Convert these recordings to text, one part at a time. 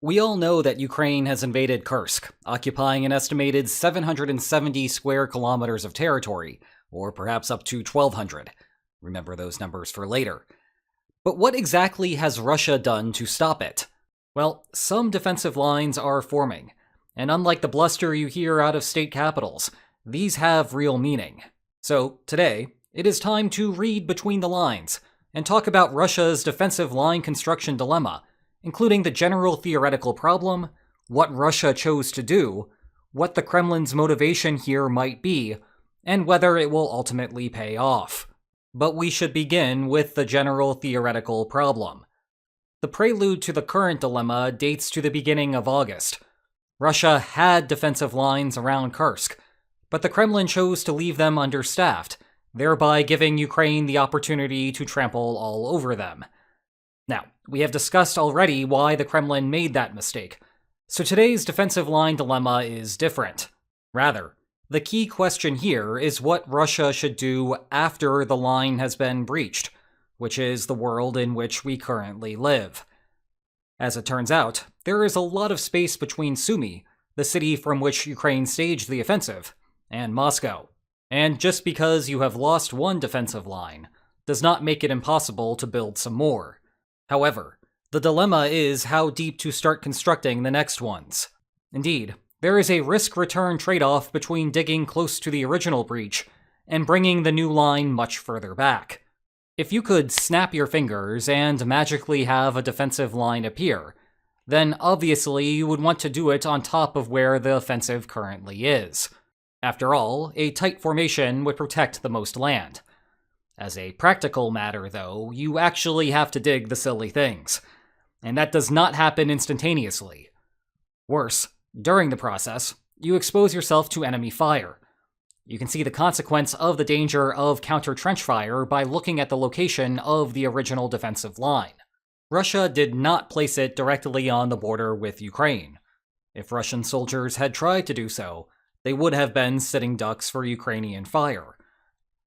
We all know that Ukraine has invaded Kursk, occupying an estimated 770 square kilometers of territory, or perhaps up to 1,200. Remember those numbers for later. But what exactly has Russia done to stop it? Well, some defensive lines are forming, and unlike the bluster you hear out of state capitals, these have real meaning. So, today, it is time to read between the lines and talk about Russia's defensive line construction dilemma, including the general theoretical problem, what Russia chose to do, what the Kremlin's motivation here might be, and whether it will ultimately pay off. But we should begin with the general theoretical problem. The prelude to the current dilemma dates to the beginning of August. Russia had defensive lines around Kursk, but the Kremlin chose to leave them understaffed, thereby giving Ukraine the opportunity to trample all over them. Now, we have discussed already why the Kremlin made that mistake, so today's defensive line dilemma is different. Rather, the key question here is what Russia should do after the line has been breached, which is the world in which we currently live. As it turns out, there is a lot of space between Sumy, the city from which Ukraine staged the offensive, and Moscow. And just because you have lost one defensive line does not make it impossible to build some more. However, the dilemma is how deep to start constructing the next ones. Indeed, there is a risk-return trade-off between digging close to the original breach and bringing the new line much further back. If you could snap your fingers and magically have a defensive line appear, then obviously you would want to do it on top of where the offensive currently is. After all, a tight formation would protect the most land. As a practical matter, though, you actually have to dig the silly things, and that does not happen instantaneously. Worse, during the process, you expose yourself to enemy fire. You can see the consequence of the danger of counter-trench fire by looking at the location of the original defensive line. Russia did not place it directly on the border with Ukraine. If Russian soldiers had tried to do so, they would have been sitting ducks for Ukrainian fire.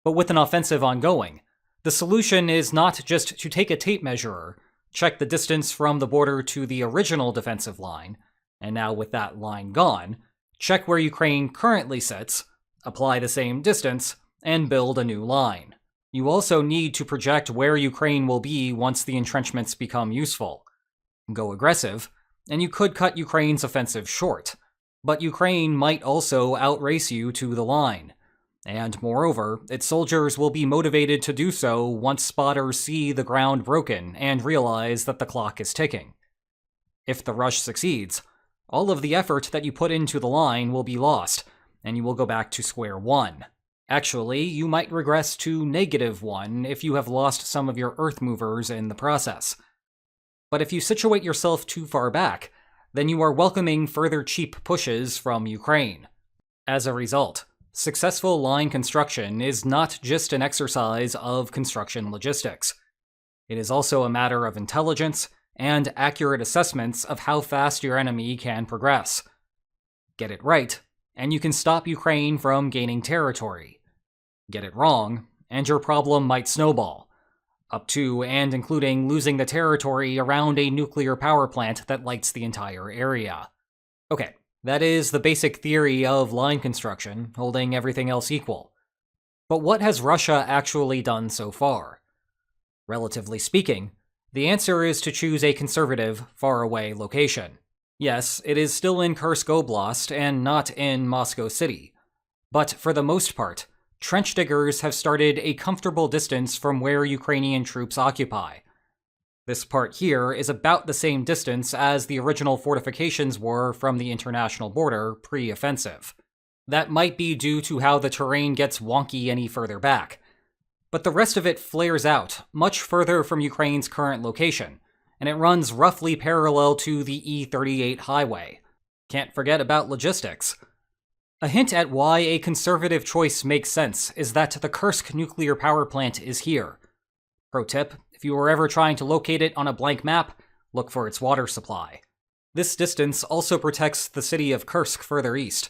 But with an offensive ongoing, the solution is not just to take a tape measure, check the distance from the border to the original defensive line, and now with that line gone, check where Ukraine currently sits, apply the same distance, and build a new line. You also need to project where Ukraine will be once the entrenchments become useful. Go aggressive, and you could cut Ukraine's offensive short, but Ukraine might also outrace you to the line. And moreover, its soldiers will be motivated to do so once spotters see the ground broken and realize that the clock is ticking. If the rush succeeds, all of the effort that you put into the line will be lost, and you will go back to square one. Actually, you might regress to -1 if you have lost some of your earth movers in the process. But if you situate yourself too far back, then you are welcoming further cheap pushes from Ukraine. As a result, successful line construction is not just an exercise of construction logistics. It is also a matter of intelligence and accurate assessments of how fast your enemy can progress. Get it right, and you can stop Ukraine from gaining territory. Get it wrong, and your problem might snowball, up to and including losing the territory around a nuclear power plant that lights the entire area. Okay, that is the basic theory of line construction, holding everything else equal. But what has Russia actually done so far? Relatively speaking, the answer is to choose a conservative, faraway location. Yes, it is still in Kursk Oblast and not in Moscow City. But for the most part, trench diggers have started a comfortable distance from where Ukrainian troops occupy. This part here is about the same distance as the original fortifications were from the international border pre-offensive. That might be due to how the terrain gets wonky any further back. But the rest of it flares out much further from Ukraine's current location, and it runs roughly parallel to the E38 highway. Can't forget about logistics. A hint at why a conservative choice makes sense is that the Kursk nuclear power plant is here. Pro tip, if you were ever trying to locate it on a blank map, look for its water supply. This distance also protects the city of Kursk further east.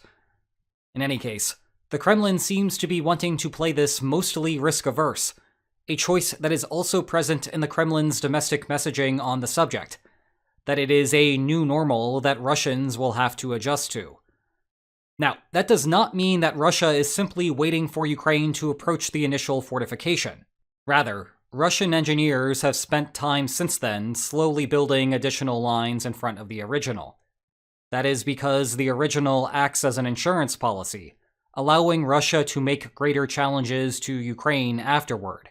In any case, the Kremlin seems to be wanting to play this mostly risk-averse, a choice that is also present in the Kremlin's domestic messaging on the subject. that it is a new normal that Russians will have to adjust to. Now, that does not mean that Russia is simply waiting for Ukraine to approach the initial fortification. Rather, Russian engineers have spent time since then slowly building additional lines in front of the original. That is because the original acts as an insurance policy, allowing Russia to make greater challenges to Ukraine afterward.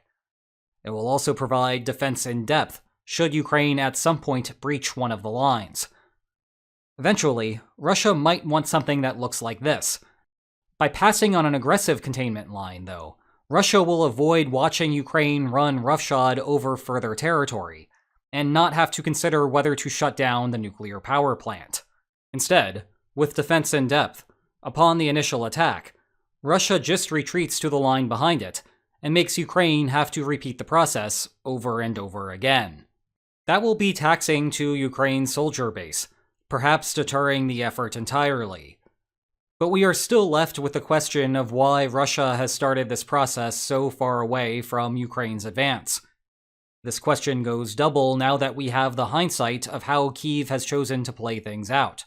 It will also provide defense in depth should Ukraine at some point breach one of the lines. Eventually, Russia might want something that looks like this. By passing on an aggressive containment line, though, Russia will avoid watching Ukraine run roughshod over further territory, and not have to consider whether to shut down the nuclear power plant. Instead, with defense in depth, upon the initial attack, Russia just retreats to the line behind it, and makes Ukraine have to repeat the process over and over again. That will be taxing to Ukraine's soldier base, perhaps deterring the effort entirely. But we are still left with the question of why Russia has started this process so far away from Ukraine's advance. This question goes double now that we have the hindsight of how Kyiv has chosen to play things out.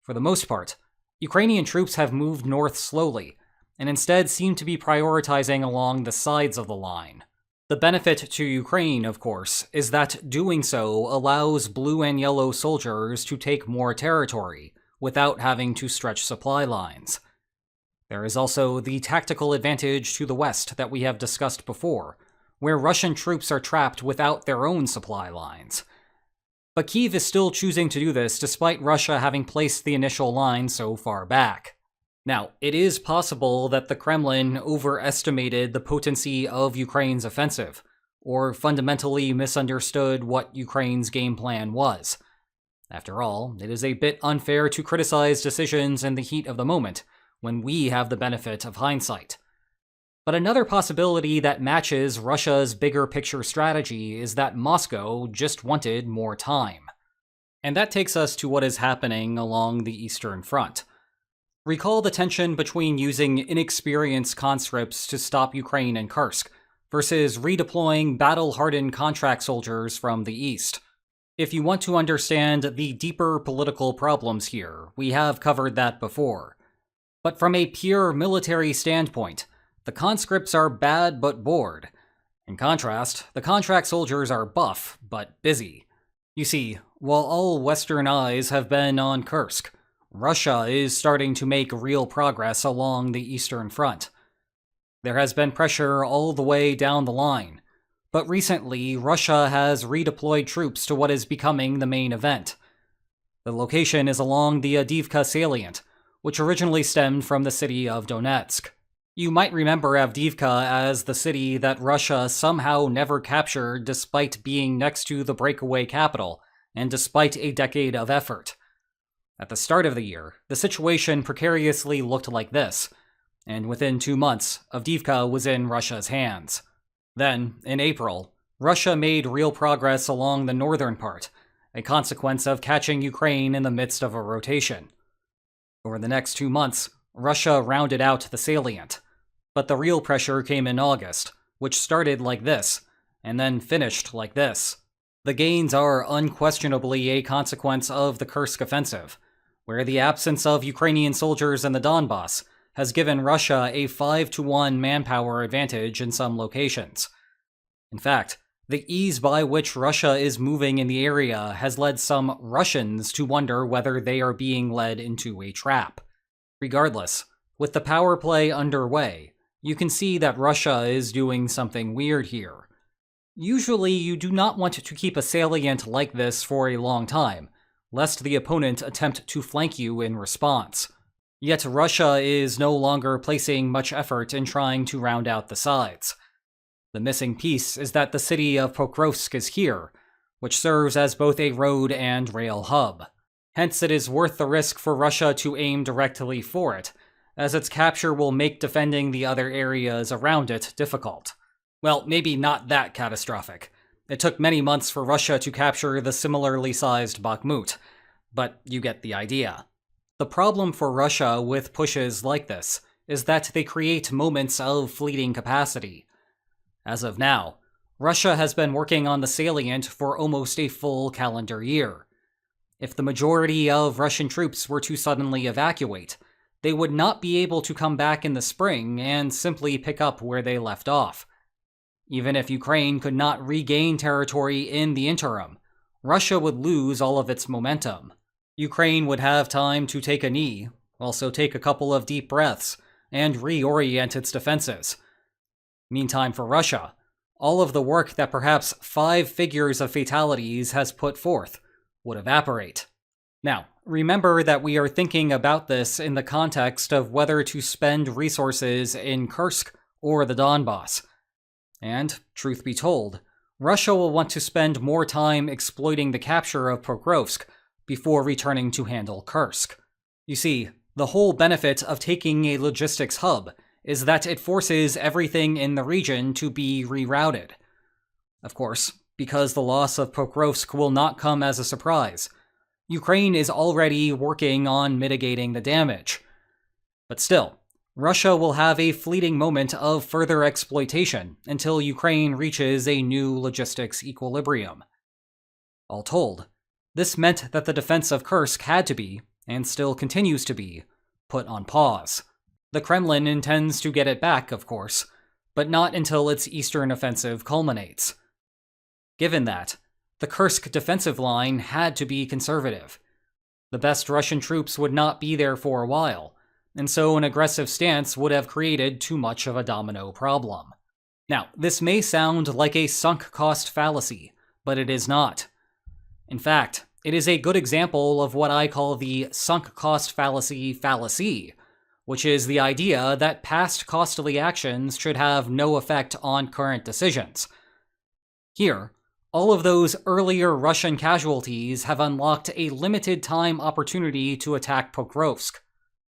For the most part, Ukrainian troops have moved north slowly, and instead seem to be prioritizing along the sides of the line. The benefit to Ukraine, of course, is that doing so allows blue and yellow soldiers to take more territory without having to stretch supply lines. There is also the tactical advantage to the west that we have discussed before, where Russian troops are trapped without their own supply lines. But Kyiv is still choosing to do this despite Russia having placed the initial line so far back. Now, it is possible that the Kremlin overestimated the potency of Ukraine's offensive, or fundamentally misunderstood what Ukraine's game plan was. After all, it is a bit unfair to criticize decisions in the heat of the moment, when we have the benefit of hindsight. But another possibility that matches Russia's bigger picture strategy is that Moscow just wanted more time. And that takes us to what is happening along the Eastern Front. Recall the tension between using inexperienced conscripts to stop Ukraine in Kursk versus redeploying battle-hardened contract soldiers from the east. If you want to understand the deeper political problems here, we have covered that before. But from a pure military standpoint, the conscripts are bad but bored. In contrast, the contract soldiers are buff but busy. You see, while all Western eyes have been on Kursk, Russia is starting to make real progress along the Eastern Front. There has been pressure all the way down the line, but recently Russia has redeployed troops to what is becoming the main event. The location is along the Avdiivka salient, which originally stemmed from the city of Donetsk. You might remember Avdiivka as the city that Russia somehow never captured despite being next to the breakaway capital, and despite a decade of effort. At the start of the year, the situation precariously looked like this, and within 2 months, Avdiivka was in Russia's hands. Then, in April, Russia made real progress along the northern part, a consequence of catching Ukraine in the midst of a rotation. Over the next 2 months, Russia rounded out the salient, but the real pressure came in August, which started like this, and then finished like this. The gains are unquestionably a consequence of the Kursk offensive, where the absence of Ukrainian soldiers in the Donbass has given Russia a 5-to-1 manpower advantage in some locations. In fact, the ease by which Russia is moving in the area has led some Russians to wonder whether they are being led into a trap. Regardless, with the power play underway, you can see that Russia is doing something weird here. Usually, you do not want to keep a salient like this for a long time, lest the opponent attempt to flank you in response. Yet Russia is no longer placing much effort in trying to round out the sides. The missing piece is that the city of Pokrovsk is here, which serves as both a road and rail hub. Hence it is worth the risk for Russia to aim directly for it, as its capture will make defending the other areas around it difficult. Well, maybe not that catastrophic. It took many months for Russia to capture the similarly sized Bakhmut, but you get the idea. The problem for Russia with pushes like this is that they create moments of fleeting capacity. As of now, Russia has been working on the salient for almost a full calendar year. If the majority of Russian troops were to suddenly evacuate, they would not be able to come back in the spring and simply pick up where they left off. Even if Ukraine could not regain territory in the interim, Russia would lose all of its momentum. Ukraine would have time to take a knee, also take a couple of deep breaths, and reorient its defenses. Meantime, for Russia, all of the work that perhaps 5 figures of fatalities has put forth would evaporate. Now, remember that we are thinking about this in the context of whether to spend resources in Kursk or the Donbass. And, truth be told, Russia will want to spend more time exploiting the capture of Pokrovsk before returning to handle Kursk. You see, the whole benefit of taking a logistics hub is that it forces everything in the region to be rerouted. Of course, because the loss of Pokrovsk will not come as a surprise, Ukraine is already working on mitigating the damage. But still, Russia will have a fleeting moment of further exploitation until Ukraine reaches a new logistics equilibrium. All told, this meant that the defense of Kursk had to be, and still continues to be, put on pause. The Kremlin intends to get it back, of course, but not until its eastern offensive culminates. Given that, the Kursk defensive line had to be conservative. The best Russian troops would not be there for a while, and so an aggressive stance would have created too much of a domino problem. Now, this may sound like a sunk cost fallacy, but it is not. In fact, it is a good example of what I call the sunk cost fallacy, which is the idea that past costly actions should have no effect on current decisions. Here, all of those earlier Russian casualties have unlocked a limited time opportunity to attack Pokrovsk.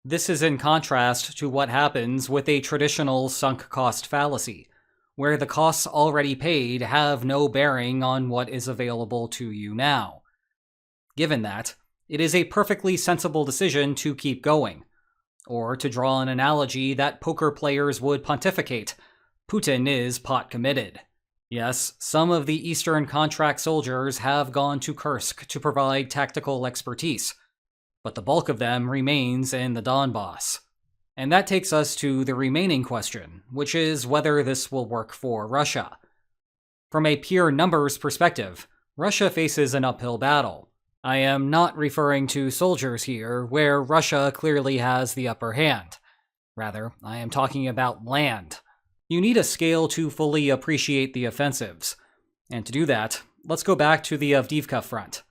This is in contrast to what happens with a traditional sunk cost fallacy, where the costs already paid have no bearing on what is available to you now. Given that, it is a perfectly sensible decision to keep going. Or, to draw an analogy that poker players would pontificate, Putin is pot committed. Yes, some of the Eastern contract soldiers have gone to Kursk to provide tactical expertise, but the bulk of them remains in the Donbass. And that takes us to the remaining question, which is whether this will work for Russia. From a pure numbers perspective, Russia faces an uphill battle. I am not referring to soldiers here, where Russia clearly has the upper hand. Rather, I am talking about land. You need a scale to fully appreciate the offensives. And to do that, let's go back to the Avdiivka front.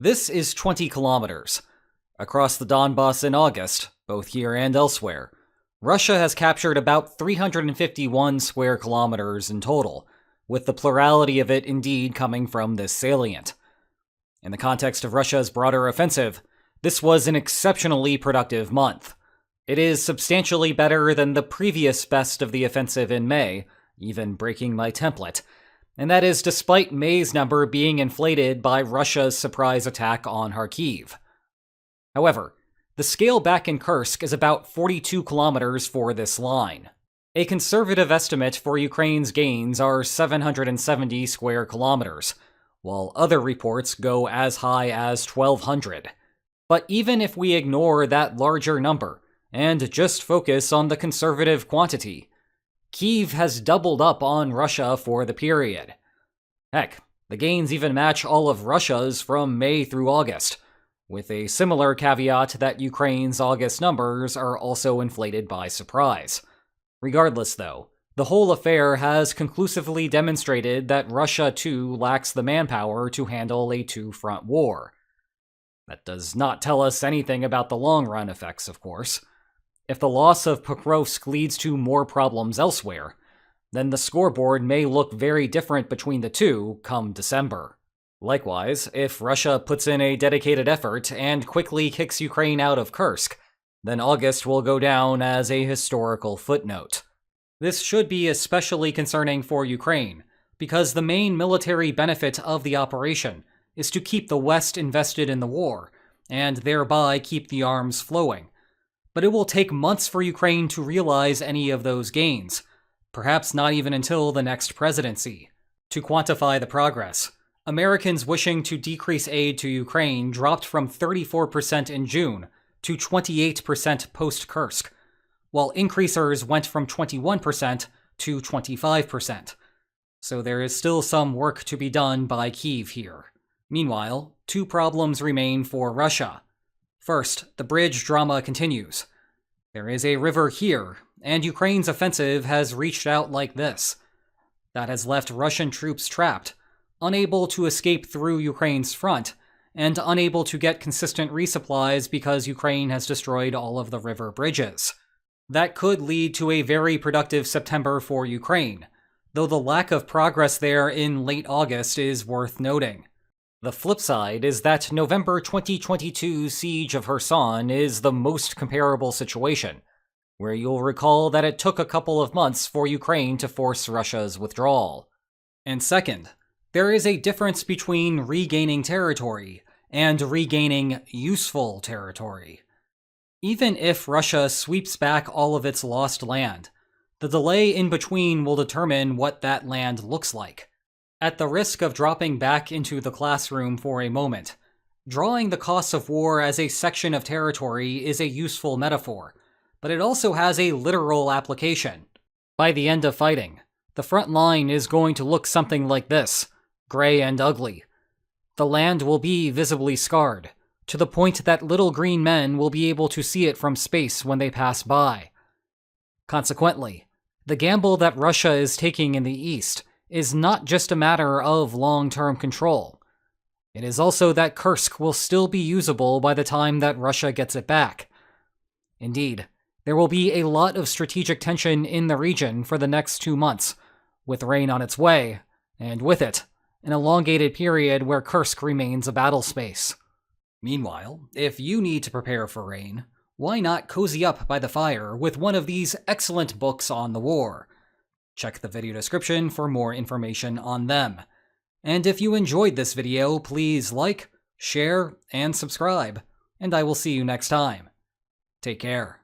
This is 20 kilometers. Across the Donbass in August, both here and elsewhere, Russia has captured about 351 square kilometers in total, with the plurality of it indeed coming from this salient. In the context of Russia's broader offensive, this was an exceptionally productive month. It is substantially better than the previous best of the offensive in May, even breaking my template, and that is despite May's number being inflated by Russia's surprise attack on Kharkiv. However, the scale back in Kursk is about 42 kilometers for this line. A conservative estimate for Ukraine's gains are 770 square kilometers, while other reports go as high as 1,200. But even if we ignore that larger number, and just focus on the conservative quantity, Kyiv has doubled up on Russia for the period. Heck, the gains even match all of Russia's from May through August, with a similar caveat that Ukraine's August numbers are also inflated by surprise. Regardless, though, the whole affair has conclusively demonstrated that Russia too lacks the manpower to handle a two-front war. That does not tell us anything about the long-run effects, of course. If the loss of Pokrovsk leads to more problems elsewhere, then the scoreboard may look very different between the two come December. Likewise, if Russia puts in a dedicated effort and quickly kicks Ukraine out of Kursk, then August will go down as a historical footnote. This should be especially concerning for Ukraine, because the main military benefit of the operation is to keep the West invested in the war, and thereby keep the arms flowing. But it will take months for Ukraine to realize any of those gains, perhaps not even until the next presidency. To quantify the progress, Americans wishing to decrease aid to Ukraine dropped from 34% in June to 28% post-Kursk, while increasers went from 21% to 25%. So there is still some work to be done by Kyiv here. Meanwhile, two problems remain for Russia. First, the bridge drama continues. There is a river here, and Ukraine's offensive has reached out like this. That has left Russian troops trapped, unable to escape through Ukraine's front, and unable to get consistent resupplies because Ukraine has destroyed all of the river bridges. That could lead to a very productive September for Ukraine, though the lack of progress there in late August is worth noting. The flip side is that November 2022 siege of Kherson is the most comparable situation, where you'll recall that it took a couple of months for Ukraine to force Russia's withdrawal. And second, there is a difference between regaining territory and regaining useful territory. Even if Russia sweeps back all of its lost land, the delay in between will determine what that land looks like. At the risk of dropping back into the classroom for a moment, drawing the costs of war as a section of territory is a useful metaphor, but it also has a literal application. By the end of fighting, the front line is going to look something like this, gray and ugly. The land will be visibly scarred, to the point that little green men will be able to see it from space when they pass by. Consequently, the gamble that Russia is taking in the east is not just a matter of long-term control. It is also that Kursk will still be usable by the time that Russia gets it back. Indeed, there will be a lot of strategic tension in the region for the next 2 months, with rain on its way, and with it, an elongated period where Kursk remains a battle space. Meanwhile, if you need to prepare for rain, why not cozy up by the fire with one of these excellent books on the war? Check the video description for more information on them. And if you enjoyed this video, please like, share, and subscribe, and I will see you next time. Take care.